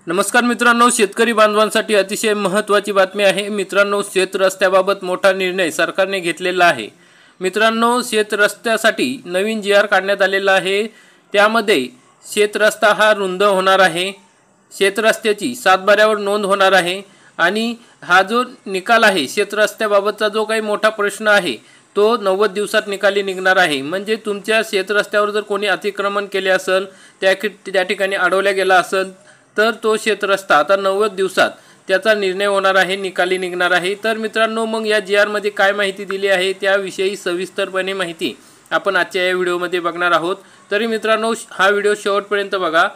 नमस्कार मित्रांनो, शेतकरी बांधवांसाठी अतिशय महत्त्वाची बातमी आहे। मित्रांनो, शेत रस्त्याबाबत मोठा निर्णय सरकारने घेतलेला आहे। मित्रांनो, शेत रस्त्यासाठी नवीन जी आर काढण्यात आलेला आहे। त्यामध्ये शेत रस्ता हा रुंद होणार आहे, शेत रस्त्याची सातबाऱ्यावर नोंद होणार आहे आणि हा जो निकाल आहे शेत रस्त्याबाबतचा जो काही मोठा प्रश्न आहे तो 90 दिवसात निकाली निघणार आहे। म्हणजे तुमच्या शेत रस्त्यावर जर कोणी अतिक्रमण केले असेल, त्या ठिकाणी अडवल्या गेला असेल तर तो शेतरस्ता आता 90 दिवसात त्याचा निर्णय होणार आहे, निकाली निघणार आहे। तर मित्रांनो, मग या जी आर मध्ये काय माहिती दिली आहे त्याविषयी सविस्तरपणे माहिती आपण आजच्या या व्हिडिओमध्ये बघणार आहोत। तरी मित्रांनो, हा व्हिडिओ शेवटपर्यंत बघा।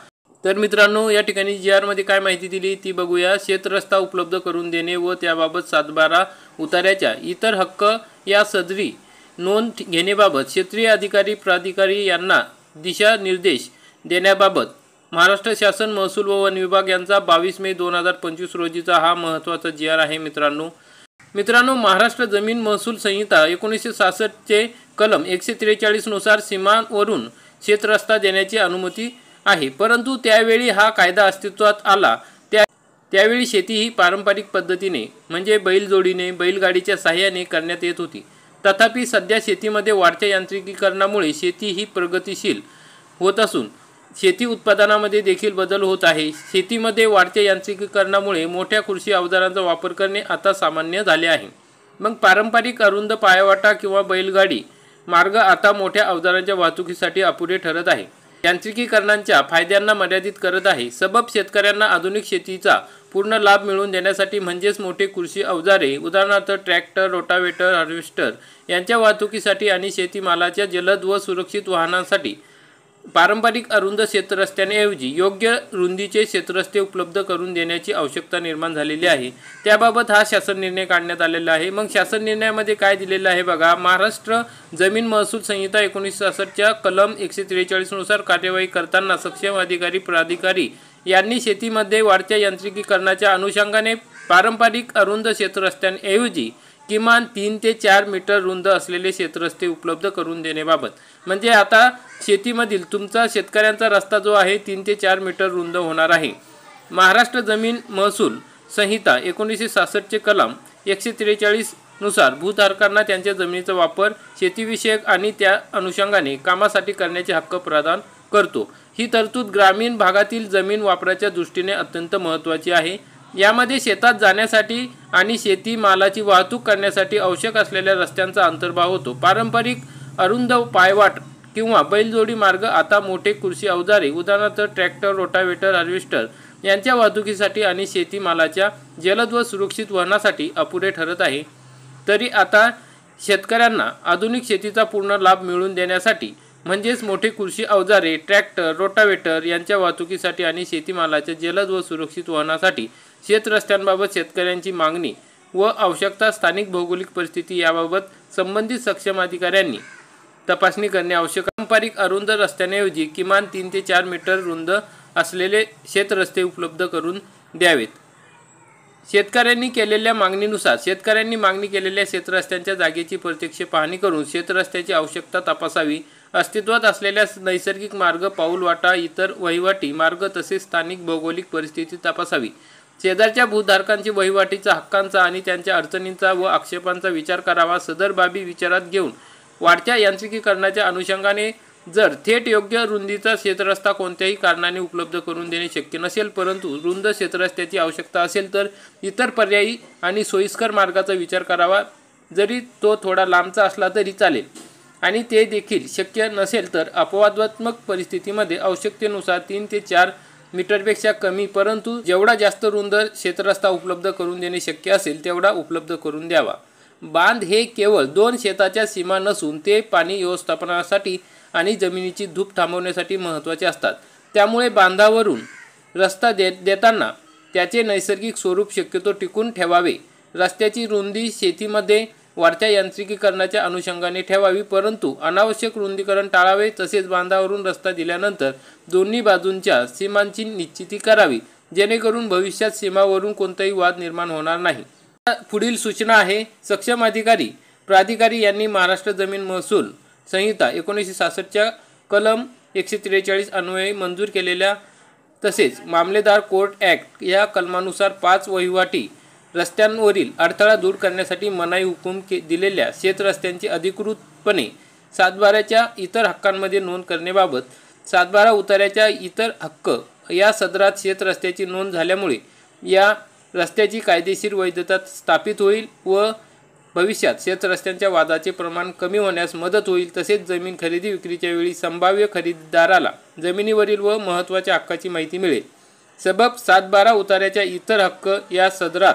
तर मित्रांनो, या ठिकाणी जी आर मध्ये काय माहिती दिली ती बघूया। शेतरस्ता उपलब्ध करून देणे व त्याबाबत सातबारा उतार्याच्या इतर हक्क या सदरी नोंद घेण्याबाबत क्षेत्रीय अधिकारी प्राधिकारी यांना दिशानिर्देश देण्याबाबत महाराष्ट्र शासन महसूल व वन विभाग यांचा 22 मे 2025 रोजीचा हा महत्त्वाचा जी आर आहे। मित्रांनो, महाराष्ट्र जमीन महसूल संहिता 1966 चे कलम 143 नुसार सीमांवरून शेतरस्ता देण्याची अनुमती आहे। परंतु त्यावेळी हा कायदा अस्तित्वात आला त्यावेळी शेती ही पारंपरिक पद्धतीने म्हणजे बैलजोडीने बैलगाडीच्या सहाय्याने करण्यात येत होती। तथापि सध्या शेतीमध्ये वाढत्या यांत्रिकीकरणामुळे शेती ही प्रगतिशील होत असून शेती उत्पादनामध्ये देखील बदल होत आहे। शेतीमध्ये वाढत्या यांत्रिकीकरणामुळे मोठ्या कृषी अवजारांचा वापर करणे आता सामान्य झाले आहे। मग पारंपरिक अरुंद पायवाटा किंवा बैलगाडी मार्ग आता मोठ्या अवजारांच्या वाहतुकीसाठी अपुरे ठरत आहे। यांत्रिकीकरणाच्या फायद्यांना मर्यादित करत आहे। सबब शेतकऱ्यांना आधुनिक शेतीचा पूर्ण लाभ मिळवून देण्यासाठी म्हणजेच मोठे कृषी अवजारे उदाहरणार्थ ट्रॅक्टर, रोटावेटर, हार्वेस्टर यांच्या वाहतुकीसाठी आणि शेतीमालाच्या जलद व सुरक्षित वाहनांसाठी पारंपरिक अरुंद शेतरस्त्यांऐवजी योग्य रुंदीचे शेतरस्ते उपलब्ध करून देण्याची आवश्यकता निर्माण झालेली आहे। त्याबाबत हा शासन निर्णय काढण्यात आलेला आहे। मग शासन निर्णयामध्ये काय दिलेलं आहे बघा। महाराष्ट्र जमीन महसूल संहिता 1966 च्या कलम 143 नुसार कार्यवाही करताना सक्षम अधिकारी प्राधिकारी यांनी शेतीमध्ये वाढत्या यांत्रिकीकरणाच्या अनुषंगाने पारंपरिक अरुंद शेतरस्त्यांऐवजी किमान 3 ते 4 मीटर रुंद असलेले शेतरस्ते उपलब्ध करून देण्याबाबत, म्हणजे आता शेतीमधील तुमचा शेतकऱ्यांचा रस्ता जो आहे 3 ते 4 मीटर रुंद होणार आहे। महाराष्ट्र जमीन महसूल संहिता 1966 चे कलम 143 नुसार भूधारकांना त्यांच्या जमिनीचा वापर शेतीविषयक आणि त्या अनुषंगाने कामासाठी करण्याचे हक्क प्रदान करतो। ही तरतूद ग्रामीण भागातील जमीन वापराच्या दृष्टीने अत्यंत महत्त्वाची आहे। यामध्ये शेतात जाण्यासाठी आणि शेती मालाची वाहतूक करण्यासाठी आवश्यक असलेल्या रस्त्यांचा अंतर्भाव होतो। पारंपरिक अरुंद पायवाट किंवा बैलजोडी मार्ग आता मोठे कृषी अवजारे उदाहरणार्थ ट्रॅक्टर, रोटावेटर, हार्वेस्टर यांच्या वाहतुकीसाठी आणि शेती मालाच्या जलद व सुरक्षित वहनासाठी अपुरे ठरत आहे। तरी आता शेतकऱ्यांना आधुनिक शेतीचा पूर्ण लाभ मिळवून देण्यासाठी म्हणजेच मोठे कृषी अवजारे, ट्रॅक्टर, रोटावेटर यांच्या वाहतुकीसाठी आणि शेतीमालाच्या जलद व सुरक्षित वहनासाठी शेतरस्त्यांबाबत शेतकऱ्यांची मागणी व आवश्यकता, स्थानिक भौगोलिक परिस्थिती याबाबत संबंधित सक्षम अधिकाऱ्यांनी तपासणी करणे आवश्यक आहे। पारंपरिक अरुंद रस्त्यांऐवजी किमान 3 ते 4 मीटर रुंद असलेले शेतरस्ते उपलब्ध करून द्यावेत। शेतकऱ्यांनी केलेल्या मागणीनुसार शेतकऱ्यांनी मागणी केलेल्या शेतरस्त्यांच्या जागेची प्रत्यक्ष पाहणी करून शेतरस्त्याची आवश्यकता तपासावी। अस्तित्वात असलेल्या नैसर्गिक मार्ग, पाऊलवाटा, इतर वहिवाटी मार्ग तसेच स्थानिक भौगोलिक परिस्थिती तपासावी। शेजारच्या भूधारकांची वहिवाटीचा हक्कांचा आणि त्यांच्या अडचणींचा व आक्षेपांचा विचार करावा। सदर बाबी विचारात घेऊन वाढत्या यांत्रिकीकरणाच्या अनुषंगाने जर थेट योग्य रुंदीचा शेतरस्ता कोणत्याही कारणाने उपलब्ध करून देणे शक्य नसेल, परंतु रुंद शेतरस्त्याची आवश्यकता असेल तर इतर पर्यायी आणि सोयीस्कर मार्गाचा विचार करावा। जरी तो थोडा लांबचा असला तरी चालेल आणि ते देखील शक्य नसेल तर अपवादात्मक परिस्थितीमध्ये आवश्यकतेनुसार 3 ते 4 मीटरपेक्षा कमी परंतु जेवढा जास्त रुंद शेतरस्ता उपलब्ध करून देणे शक्य असेल तेवढा उपलब्ध करून द्यावा। बांध हे केवळ 2 शेताच्या सीमा नसून ते पाणी व्यवस्थापनासाठी आणि जमिनीची धूप थांबवण्यासाठी महत्त्वाचे असतात। त्यामुळे बांधावरून रस्ता देताना त्याचे नैसर्गिक स्वरूप शक्यतो टिकून ठेवावे। रस्त्याची रुंदी शेतीमध्ये वाढत्या यांत्रिकीकरणाच्या अनुषंगाने ठेवावी, परंतु अनावश्यक रुंदीकरण टाळावे। तसेच बांधावरून रस्ता दिल्यानंतर दोन्ही बाजूंच्या सीमांची निश्चिती करावी, जेणेकरून भविष्यात सीमावरून कोणताही वाद निर्माण होणार नाही। पुढील सूचना आहे। सक्षम अधिकारी प्राधिकारी यांनी महाराष्ट्र जमीन महसूल संहिता 1966 च्या कलम 143 अन्वये मंजूर केलेल्या तसेच मामलेदार कोर्ट ॲक्ट या कलमानुसार 5 वहिवाटी रस्त्यांवरील अडथळा दूर करण्यासाठी मनाई हुकूम दिलेल्या शेतरस्त्यांची अधिकृतपणे सातबाऱ्याच्या इतर हक्कांमध्ये नोंद करण्याबाबत सातबारा उतार्याच्या इतर हक्क या सदरात शेतरस्त्याची नोंद झाल्यामुळे या रस्त्याची कायदेशीर वैधता स्थापित होईल व भविष्यात शेतरस्त्यांच्या वादाचे प्रमाण कमी होण्यास मदत होईल। तसेच जमीन खरेदी विक्रीच्या वेळी संभाव्य खरेदीदाराला जमिनीवरील व महत्त्वाच्या हक्काची माहिती मिळेल। सबब सातबारा उतार्याच्या इतर हक्क या सदरात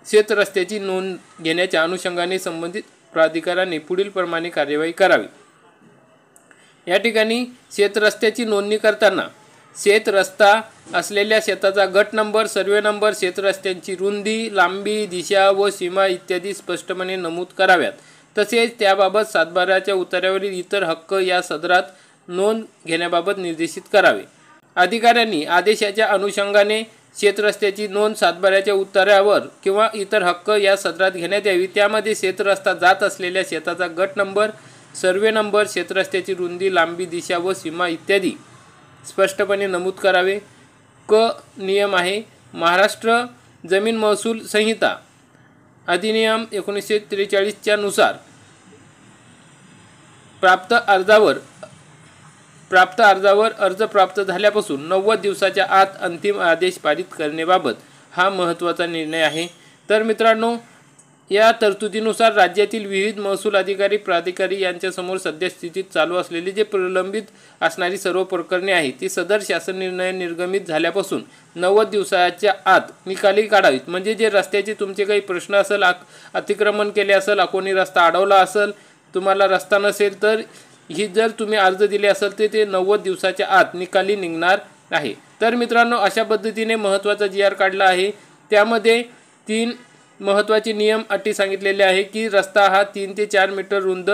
शेतरस्त्याची नोंद घेण्याच्या अनुषंगाने संबंधित प्राधिकाराने पुढील प्रमाणे कार्यवाही करावी। या ठिकाणी शेतरस्त्याची नोंदणी करताना शेतरस्ता असलेल्या शेताचा गट नंबर, सर्वे नंबर, शेतरस्त्यांची रुंदी, लांबी, दिशा व सीमा इत्यादी स्पष्टपणे नमूद कराव्यात। तसेच त्याबाबत सातबाऱ्याच्या उतार्यावरील इतर हक्क या सदरात नोंद घेण्याबाबत निर्देशित करावे। अधिकाऱ्यांनी आदेशाच्या अनुषंगाने शेतरस्त्याची नोंद सातबाऱ्याच्या उतार्यावर किंवा इतर हक्क या सदरात घेण्यात यावी। त्यामध्ये शेतरस्ता जात असलेल्या शेताचा गट नंबर, सर्वे नंबर, शेतरस्त्याची रुंदी, लांबी, दिशा व सीमा इत्यादी स्पष्टपणे नमूद करावे। नियम आहे महाराष्ट्र जमीन महसूल संहिता अधिनियम 1943 नुसार प्राप्त अर्जावर अर्ज प्राप्त झाल्यापासून 90 दिवसाच्या आत अंतिम आदेश पारित करण्याबाबत हा महत्त्वाचा निर्णय आहे। तर मित्रांनो, या तरतुदीनुसार राज्यातील विविध महसूल अधिकारी, प्राधिकारी यांच्यासमोर सद्यस्थितीत चालू असलेली जे प्रलंबित असणारी सर्व प्रकरणे आहेत ती सदर शासन निर्णय निर्गमित झाल्यापासून 90 दिवसाच्या आत निकाली काढावीत। म्हणजे जे रस्त्याचे तुमचे काही प्रश्न असेल, अतिक्रमण केले असेल, कोणी रस्ता अडवला असेल, तुम्हाला रस्ता नसेल, तर ही जर तुम्ही अर्ज दिले असेल तर ते 90 दिवसाच्या आत निकाली निघणार आहे। तर मित्रांनो, अशा पद्धतीने महत्त्वाचा GR काढला आहे। त्यामध्ये 3 महत्त्वाचे नियम अटी सांगितलेले आहे की रस्ता हा 3 ते 4 मीटर रुंद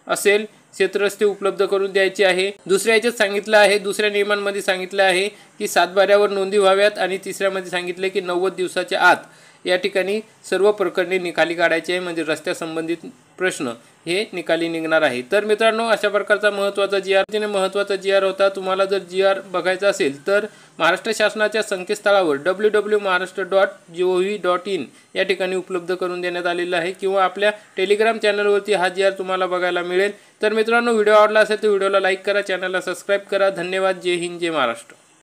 असेल, शेतरस्ते उपलब्ध करून द्यायचे आहे। दुसऱ्या याच्यात सांगितलं आहे, दुसऱ्या नियमांमध्ये सांगितलं आहे की सातबाऱ्यावर नोंदी व्हाव्यात आणि तिसऱ्यामध्ये सांगितले की 90 दिवसाच्या आत या ठिकाणी सर्व प्रकरणे निकाली काढायचे आहे, म्हणजे रस्त्यासंबंधित प्रश्न हे निकाली निघणार आहे। तर मित्रांनो, अशा प्रकारचा महत्त्वाचा GR होता। तुम्हाला जर GR बघायचा असेल तर महाराष्ट्र शासनाच्या संकेतस्थळावर www.maharashtra.gov.in या ठिकाणी उपलब्ध करून देण्यात आलेला आहे किंवा आपल्या टेलिग्राम चॅनलवरती हा GR तुम्हाला बघायला मिळेल। तर मित्रांनो, व्हिडिओ आवडला असेल तर व्हिडिओला लाईक करा, चॅनलला सबस्क्राईब करा। धन्यवाद। जय हिंद, जय महाराष्ट्र।